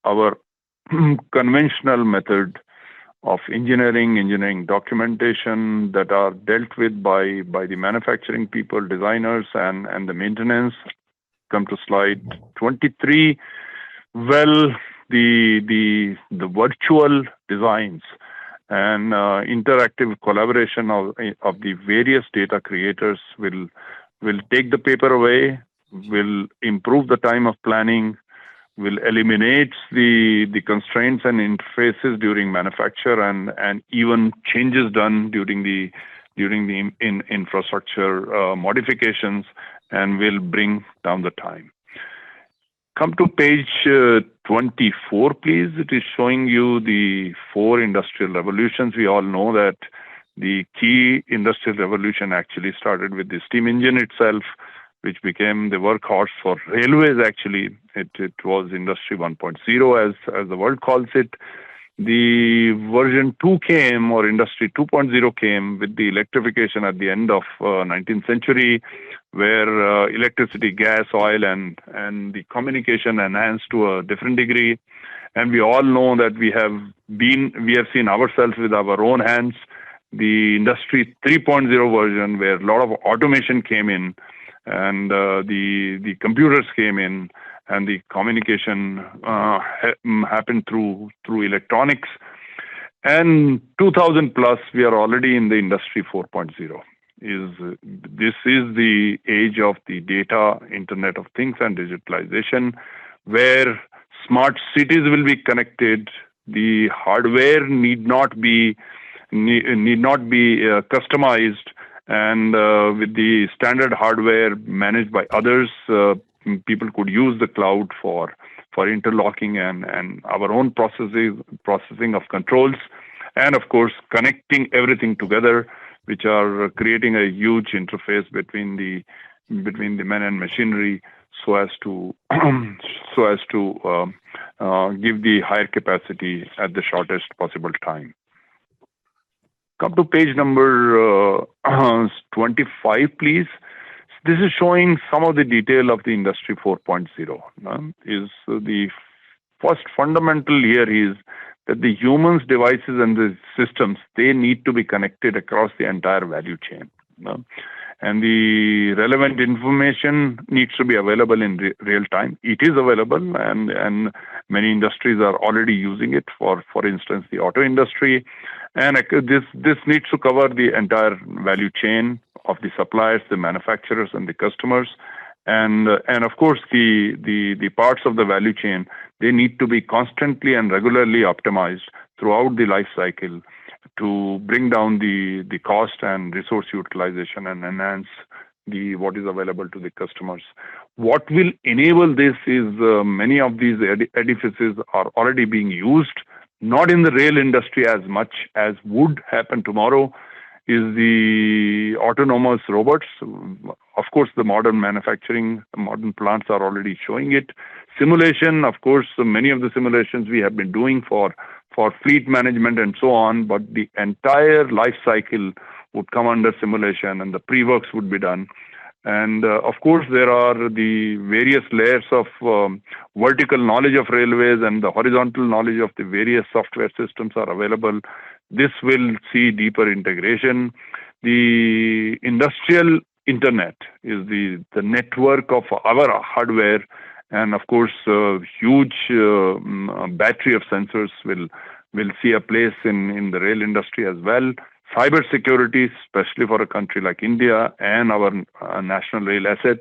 our conventional method of engineering documentation that are dealt with by the manufacturing people, designers, and the maintenance. Come to slide 23. Well, the virtual designs and interactive collaboration of the various data creators will take the paper away, will improve the time of planning, will eliminate the constraints and interfaces during manufacture, and even changes done during the infrastructure modifications, and will bring down the time. Come to page 24, please. It is showing you the 4 industrial revolutions. We all know that the key industrial revolution actually started with the steam engine itself, which became the workhorse for railways actually. It was Industry 1.0 as the world calls it. The version 2 came, or Industry 2.0 came with the electrification at the end of 19th century, where electricity, gas, oil, and the communication enhanced to a different degree. And we all know that we have seen ourselves with our own hands the Industry 3.0 version, where a lot of automation came in, and the computers came in, and the communication happened through electronics. And 2000 plus, we are already in the Industry 4.0. This is the age of the data, Internet of Things, and digitalization, where smart cities will be connected. The hardware need not be customized, and with the standard hardware managed by others, people could use the cloud for interlocking and our own processing of controls, and of course connecting everything together, which are creating a huge interface between the man and machinery, so as to give the higher capacity at the shortest possible time. Come to page number 25, please. This is showing some of the detail of the Industry 4.0. Is the first fundamental here is that the humans, devices, and the systems, they need to be connected across the entire value chain. And the relevant information needs to be available in real time. It is available, and many industries are already using it. For instance, the auto industry, and this needs to cover the entire value chain of the suppliers, the manufacturers, and the customers, and of course the parts of the value chain. They need to be constantly and regularly optimized throughout the life cycle to bring down the cost and resource utilization and enhance what is available to the customers. What will enable this is many of these edifices are already being used, not in the rail industry as much as would happen tomorrow, is the autonomous robots. Of course, the modern manufacturing, modern plants are already showing it. Simulation, of course, many of the simulations we have been doing for fleet management and so on, but the entire life cycle would come under simulation, and the pre-works would be done. And of course, there are the various layers of vertical knowledge of railways, and the horizontal knowledge of the various software systems are available. This will see deeper integration. The industrial internet is the network of our hardware, and of course, huge battery of sensors will see a place in the rail industry as well. Cyber security, especially for a country like India and our national rail asset,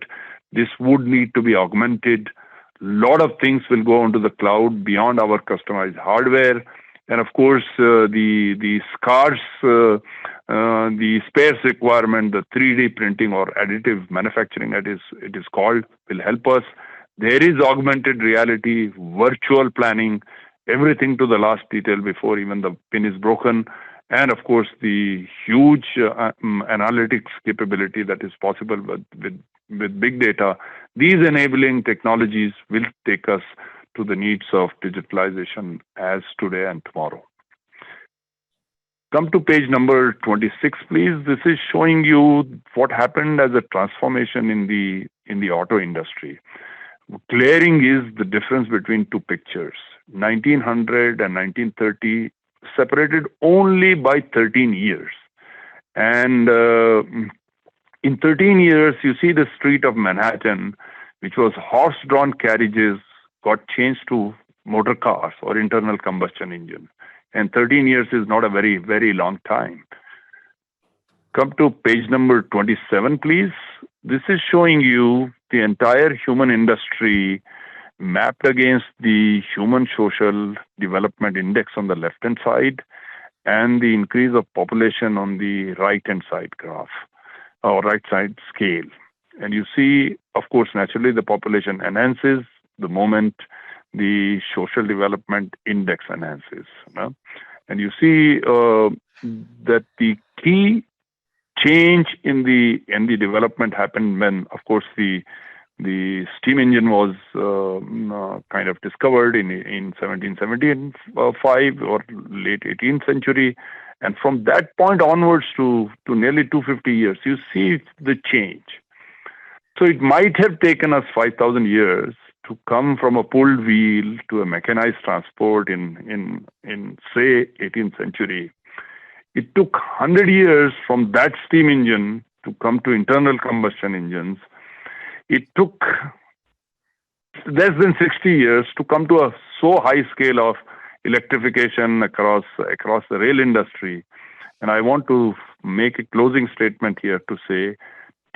this would need to be augmented. A lot of things will go onto the cloud beyond our customized hardware. And of course, the scarce, the space requirement, the 3D printing or additive manufacturing, it is called, will help us. There is augmented reality, virtual planning, everything to the last detail before even the pin is broken. And of course, the huge analytics capability that is possible with big data. These enabling technologies will take us to the needs of digitalization as today and tomorrow. Come to page number 26, please. This is showing you what happened as a transformation in the auto industry. Glaring is the difference between two pictures. 1900 and 1930 separated only by 13 years. And in 13 years, you see the street of Manhattan, which was horse-drawn carriages, got changed to motor cars or internal combustion engine. And 13 years is not a very, very long time. Come to page number 27, please. This is showing you the entire human industry mapped against the Human Social Development Index on the left-hand side and the increase of population on the right-hand side graph or right side scale. And you see, of course, naturally the population enhances, the moment the social development index enhances. And you see that the key change in the development happened when, of course, the steam engine was kind of discovered in 1775 or late 18th century. And from that point onwards to nearly 250 years, you see the change. So it might have taken us 5,000 years to come from a pulled wheel to a mechanized transport in say 18th century. It took 100 years from that steam engine to come to internal combustion engines. It took less than 60 years to come to a so high scale of electrification across the rail industry. And I want to make a closing statement here to say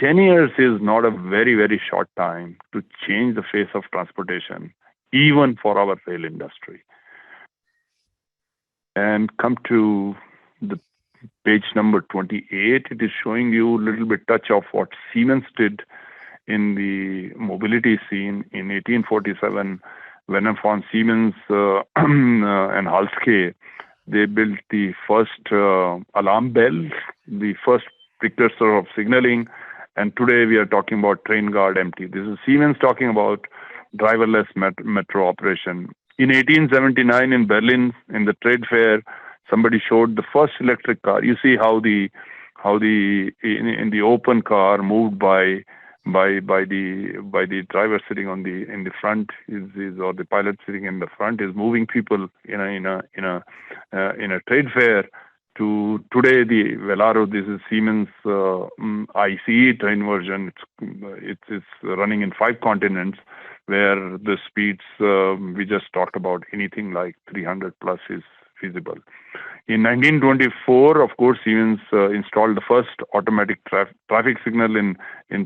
10 years is not a very, very short time to change the face of transportation, even for our rail industry. And come to the page number 28. It is showing you a little bit touch of what Siemens did in the mobility scene in 1847. Werner von Siemens and Halske, they built the first alarm bells, the first precursor of signaling. And today we are talking about train guard empty. This is Siemens talking about driverless metro operation. In 1879 in Berlin, in the trade fair, somebody showed the first electric car. You see how the in the open car moved by the driver sitting in the front is or the pilot sitting in the front is moving people in a trade fair. To today, the Velaro, this is Siemens ICE train version. It's running in 5 continents, where the speeds we just talked about, anything like 300 plus is feasible. In 1924, of course, Siemens installed the first automatic traffic signal in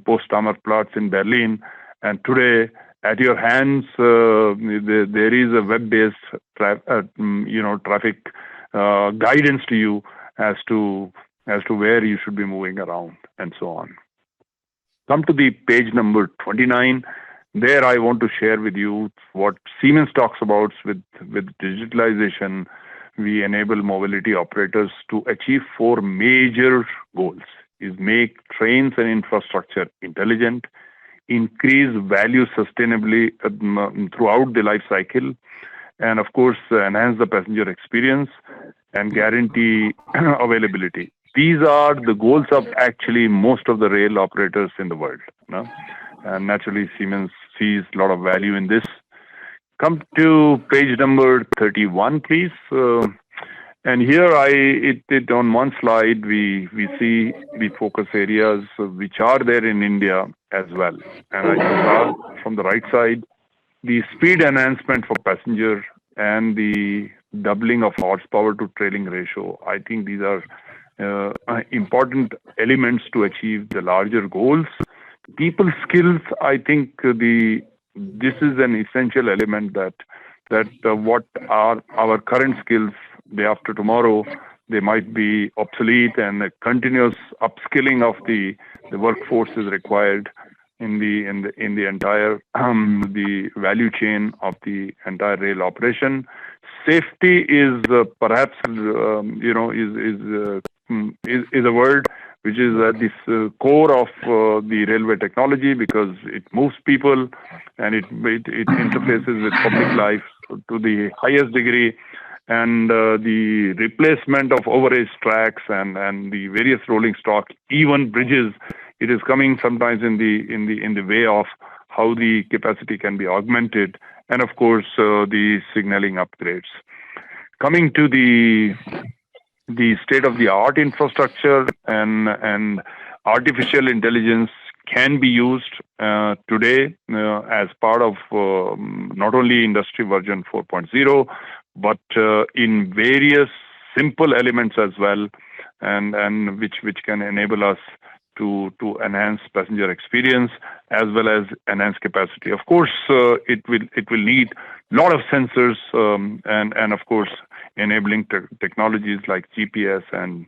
Potsdamer Platz in Berlin. And today, at your hands, there is a web-based traffic guidance to you as to where you should be moving around and so on. Come to the page number 29. There I want to share with you what Siemens talks about with digitalization. We enable mobility operators to achieve 4 major goals: is make trains and infrastructure intelligent, increase value sustainably throughout the life cycle, and of course, enhance the passenger experience and guarantee availability. These are the goals of actually most of the rail operators in the world. And naturally, Siemens sees a lot of value in this. Come to page number 31, please. And here on one slide, we see the focus areas which are there in India as well. And I saw from the right side, the speed enhancement for passenger and the doubling of horsepower to trailing ratio. I think these are important elements to achieve the larger goals. People skills, I think this is an essential element that what are our current skills day after tomorrow, they might be obsolete, and a continuous upskilling of the workforce is required in the entire the value chain of the entire rail operation. Safety is perhaps is a word which is at this core of the railway technology, because it moves people and it interfaces with public life to the highest degree. And the replacement of overage tracks and the various rolling stock, even bridges, it is coming sometimes in the way of how the capacity can be augmented, and of course the signaling upgrades. Coming to the state-of-the-art infrastructure and artificial intelligence can be used today as part of not only industry version 4.0, but in various simple elements as well, and which can enable us to enhance passenger experience as well as enhance capacity. Of course, it will need a lot of sensors and of course enabling technologies like GPS and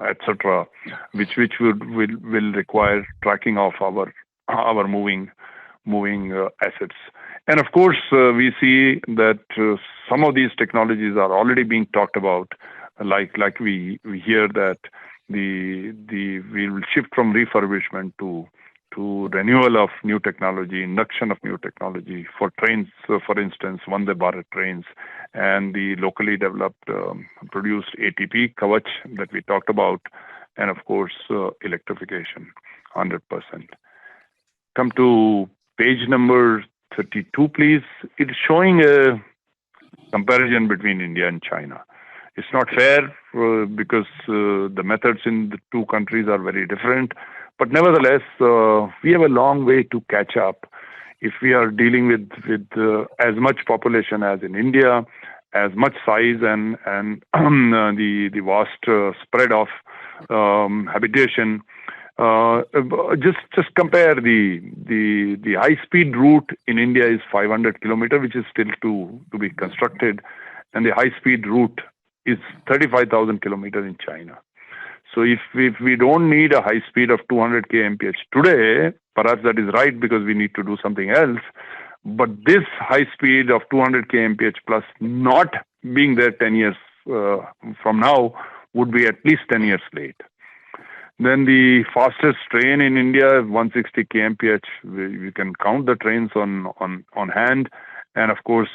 etc., which will require tracking of our moving moving assets. And of course, we see that some of these technologies are already being talked about, like we hear that we will shift from refurbishment to renewal of new technology, induction of new technology for trains, for instance, Vande Bharat trains, and the locally developed, produced ATP Kavach that we talked about, and of course, electrification, 100%. Come to page number 32, please. It's showing a comparison between India and China. It's not fair because the methods in the two countries are very different. But nevertheless, we have a long way to catch up if we are dealing with as much population as in India, as much size and the vast spread of habitation. Just compare the high speed route in India is 500 kilometers, which is still to be constructed, and the high speed route is 35,000 kilometers in China. So if we don't need a high speed of 200 kmph today, perhaps that is right because we need to do something else. But this high speed of 200 kmph plus not being there 10 years from now would be at least 10 years late. Then the fastest train in India, 160 kmph. We can count the trains on hand. And of course,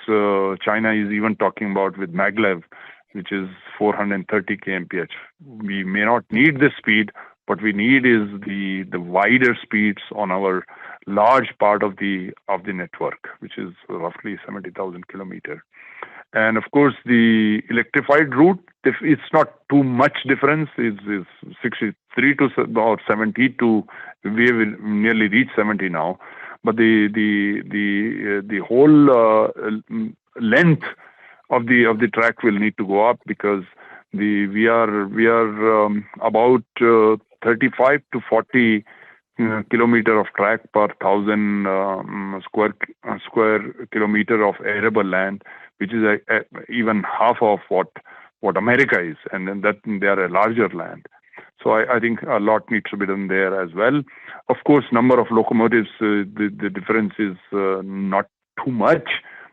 China is even talking about with maglev, which is 430 kmph. We may not need this speed, what we need is the wider speeds on our large part of the network, which is roughly 70,000 kilometers. And of course, the electrified route, if it's not too much difference, is 63 to about 72. We have nearly reached 70 now, but the whole length of the track will need to go up because we are about 35 to 40 kilometer of track per 1,000 square kilometer of arable land, which is even half of what America is, and then that they are a larger land. So I think a lot needs to be done there as well. Of course, number of locomotives, the difference is not too much,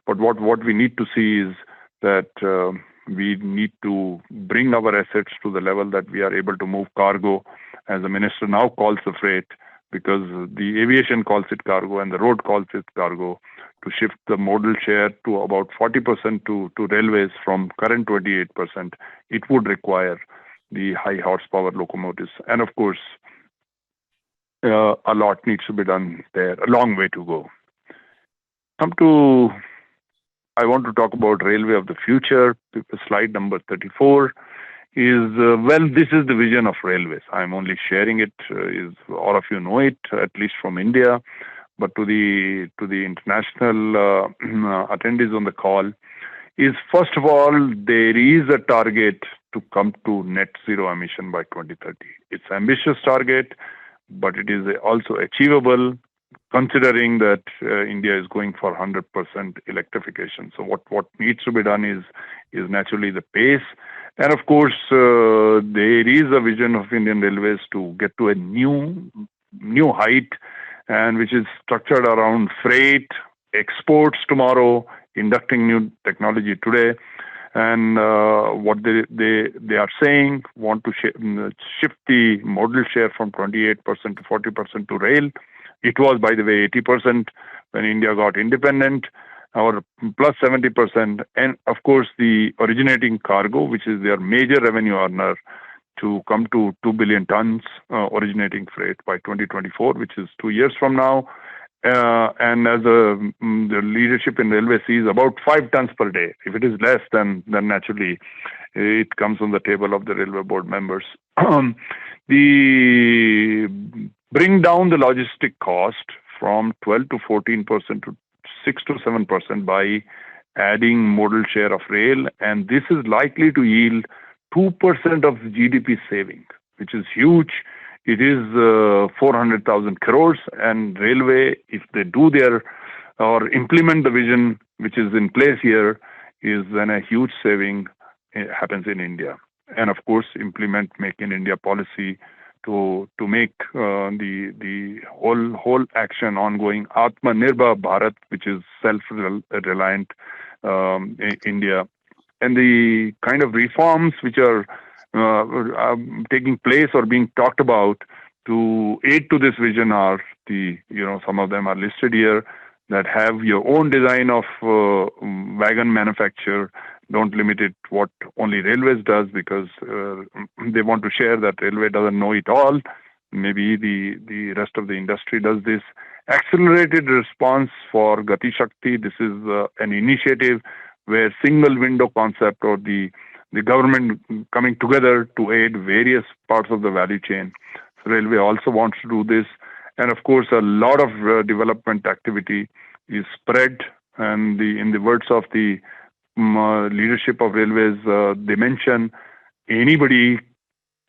but what we need to see is that we need to bring our assets to the level that we are able to move cargo, as the minister now calls the freight, because the aviation calls it cargo and the road calls it cargo, to shift the modal share to about 40% to railways from current 28%. It would require the high horsepower locomotives. And of course, a lot needs to be done there, a long way to go. I want to talk about railway of the future. Slide number 34 is, this is the vision of railways. I'm only sharing it, all of you know it, at least from India, but to the international attendees on the call, is first of all, there is a target to come to net zero emission by 2030. It's an ambitious target, but it is also achievable, considering that India is going for 100% electrification. So what needs to be done is naturally the pace. And of course, there is a vision of Indian Railways to get to a new height, and which is structured around freight, exports tomorrow, inducting new technology today. And what they are saying, want to shift the modal share from 28% to 40% to rail. It was, by the way, 80% when India got independent, or plus 70%. And of course, the originating cargo, which is their major revenue earner, to come to 2 billion tons originating freight by 2024, which is 2 years from now. And as the leadership in railway sees about 5 tons per day. If it is less, then naturally it comes on the table of the railway board members. The bring down the logistic cost from 12 to 14% to 6 to 7% by adding modal share of rail, and this is likely to yield 2% of GDP saving, which is huge. It is 400,000 crores, and railway, if they do their or implement the vision which is in place here, is then a huge saving happens in India. And of course, implement Make in India policy to make the whole action ongoing Atmanirbhar Bharat, which is self-reliant India, and the kind of reforms which are taking place or being talked about to aid to this vision are some of them are listed here, that have your own design of wagon manufacture. Don't limit it what only railways does, because they want to share that railway doesn't know it all. Maybe the rest of the industry does this. Accelerated response for Gati Shakti. This is an initiative where single window concept, or the government coming together to aid various parts of the value chain. So railway also wants to do this. And of course, a lot of development activity is spread. And in the words of the leadership of railways, they mention anybody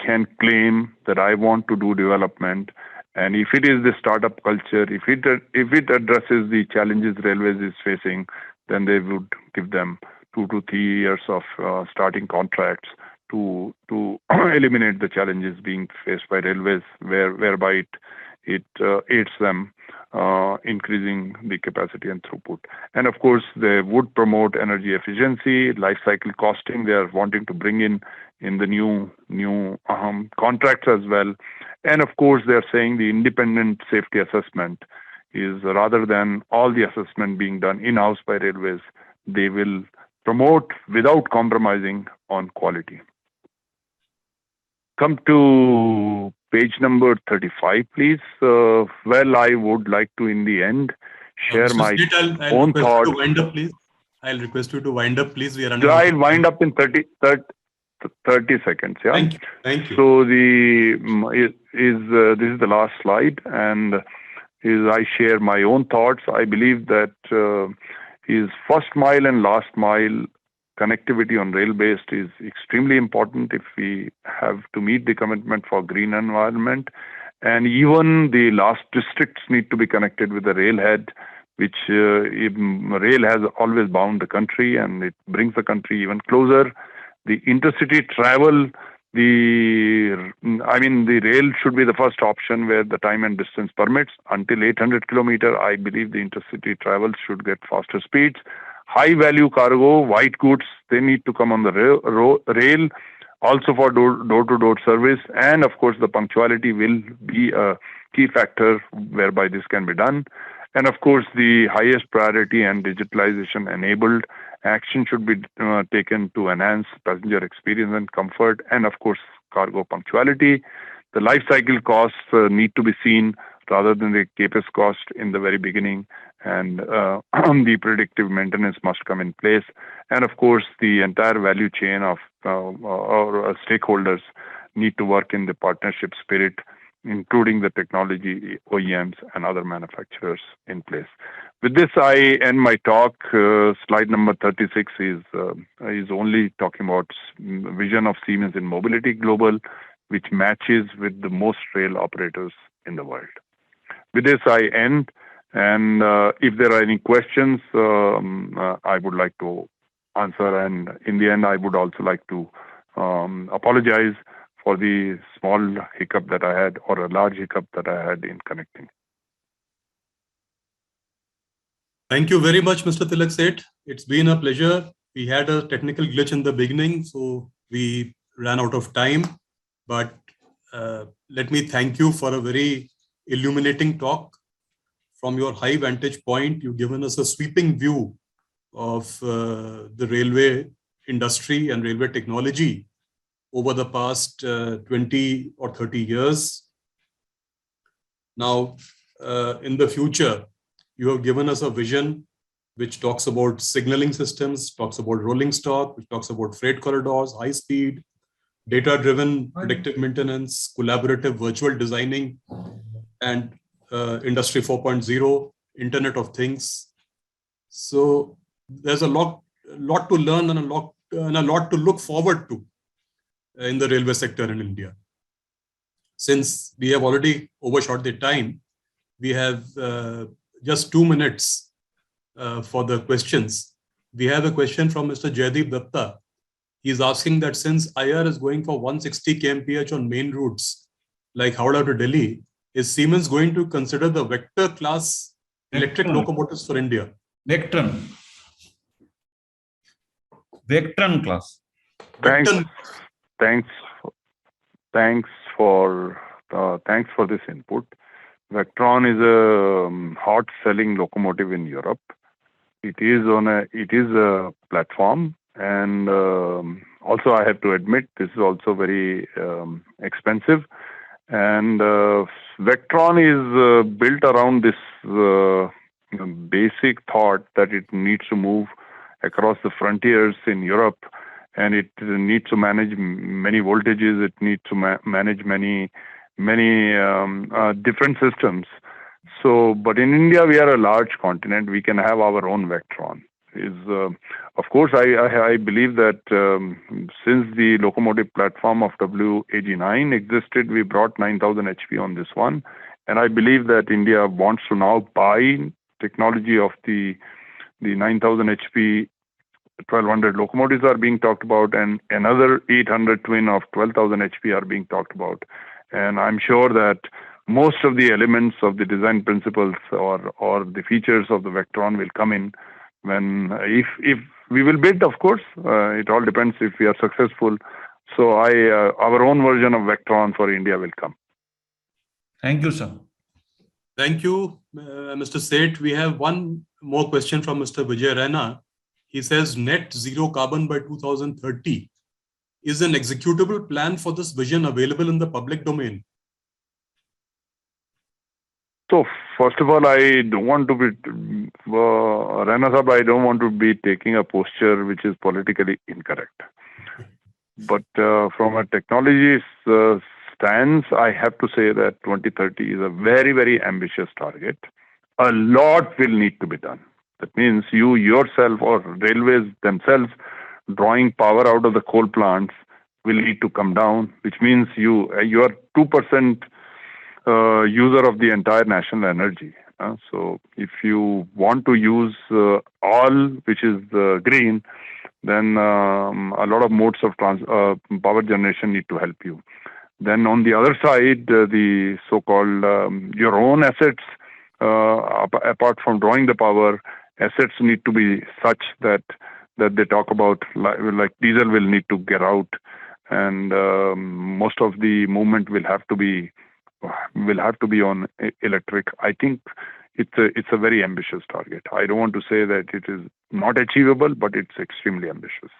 can claim that I want to do development. And if it is the startup culture, if it addresses the challenges railways is facing, then they would give them 2 to 3 years of starting contracts to eliminate the challenges being faced by railways, whereby it aids them increasing the capacity and throughput. And of course, they would promote energy efficiency, life cycle costing. They are wanting to bring in the new contracts as well. And of course, they are saying the independent safety assessment is, rather than all the assessment being done in-house by railways, they will promote without compromising on quality. Come to page number 35, please. Well, I would like to, in the end, share my own thoughts. I'll request you to wind up, please. We are running. I'll wind up in 30 seconds. Yeah. Thank you. So this is the last slide, and I share my own thoughts. I believe that is first mile and last mile connectivity on rail-based is extremely important if we have to meet the commitment for green environment. And even the last districts need to be connected with the railhead, which rail has always bound the country, and it brings the country even closer. The intercity travel, the rail should be the first option where the time and distance permits. Until 800 kilometers, I believe the intercity travel should get faster speeds. High value cargo, white goods, they need to come on the rail, also for door-to-door service. And of course, the punctuality will be a key factor whereby this can be done. And of course, the highest priority and digitalization enabled action should be taken to enhance passenger experience and comfort. And of course, cargo punctuality. The life cycle costs need to be seen rather than the CapEx cost in the very beginning. And the predictive maintenance must come in place. And of course, the entire value chain of our stakeholders need to work in the partnership spirit, including the technology OEMs and other manufacturers in place. With this, I end my talk. Slide number 36 is only talking about vision of Siemens in mobility global, which matches with the most rail operators in the world. With this, I end. And if there are any questions, I would like to answer. And in the end, I would also like to apologize for the small hiccup that I had, or a large hiccup that I had in connecting. Thank you very much, Mr. Tilak Seth. It's been a pleasure. We had a technical glitch in the beginning, so we ran out of time. But let me thank you for a very illuminating talk. From your high vantage point, you've given us a sweeping view of the railway industry and railway technology over the past 20 or 30 years. Now, in the future, you have given us a vision which talks about signaling systems, talks about rolling stock, which talks about freight corridors, high speed, data-driven predictive maintenance, collaborative virtual designing, and Industry 4.0, Internet of Things. So there's a lot to learn and a lot to look forward to in the railway sector in India. Since we have already overshot the time, we have just 2 minutes for the questions. We have a question from Mr. Jaydeep Datta. He's asking that since IR is going for 160 kmph on main routes, like Howrah to Delhi, is Siemens going to consider the Vector class electric locomotives for India? Vectron. Vectron class. Thanks. Vector. Thanks for this input. Vectron is a hot-selling locomotive in Europe. It is a platform, and also I have to admit this is also very expensive. And Vectron is built around this basic thought that it needs to move across the frontiers in Europe, and it needs to manage many voltages. It needs to manage many different systems. So, but in India, we are a large continent. We can have our own Vectron. Of course, I believe that since the locomotive platform of WAG9 existed, we brought 9,000 HP on this one. And I believe that India wants to now buy technology of the 9,000 HP 1200 locomotives are being talked about, and another 800 twin of 12,000 HP are being talked about. And I'm sure that most of the elements of the design principles or the features of the Vectron will come in when, if we will bid, of course, it all depends if we are successful. So our own version of Vectron for India will come. Thank you, sir. Thank you, Mr. Seth. We have one more question from Mr. Vijay Raina. He says net zero carbon by 2030. Is an executable plan for this vision available in the public domain? So first of all, I don't want to be, Rana Sahab, I don't want to be taking a posture which is politically incorrect. But from a technology stance, I have to say that 2030 is a very, very ambitious target. A lot will need to be done. That means you yourself or railways themselves drawing power out of the coal plants will need to come down, which means you are 2% user of the entire national energy. So if you want to use all which is green, then a lot of modes of power generation need to help you. Then on the other side, the so-called your own assets, apart from drawing the power, assets need to be such that they talk about like diesel will need to get out, and most of the movement will have to be on electric. I think it's a very ambitious target. I don't want to say that it is not achievable, but it's extremely ambitious.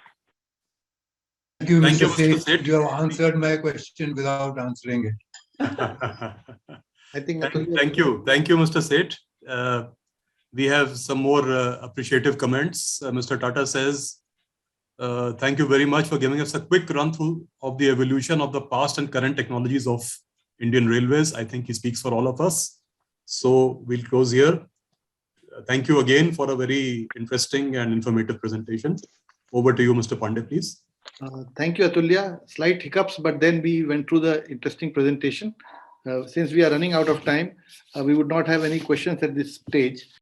Thank you, Thank you, Mr. Mr. Seth. Seth. You have answered my question without answering it. I think Thank you, Mr. Seth. We have some more appreciative comments. Mr. Tata says, thank you very much for giving us a quick run through of the evolution of the past and current technologies of Indian Railways. I think he speaks for all of us. So we'll close here. Thank you again for a very interesting and informative presentation. Over to you, Mr. Pandey, please. Thank you, Atulya. Slight hiccups, but then we went through the interesting presentation. Since we are running out of time, we would not have any questions at this stage.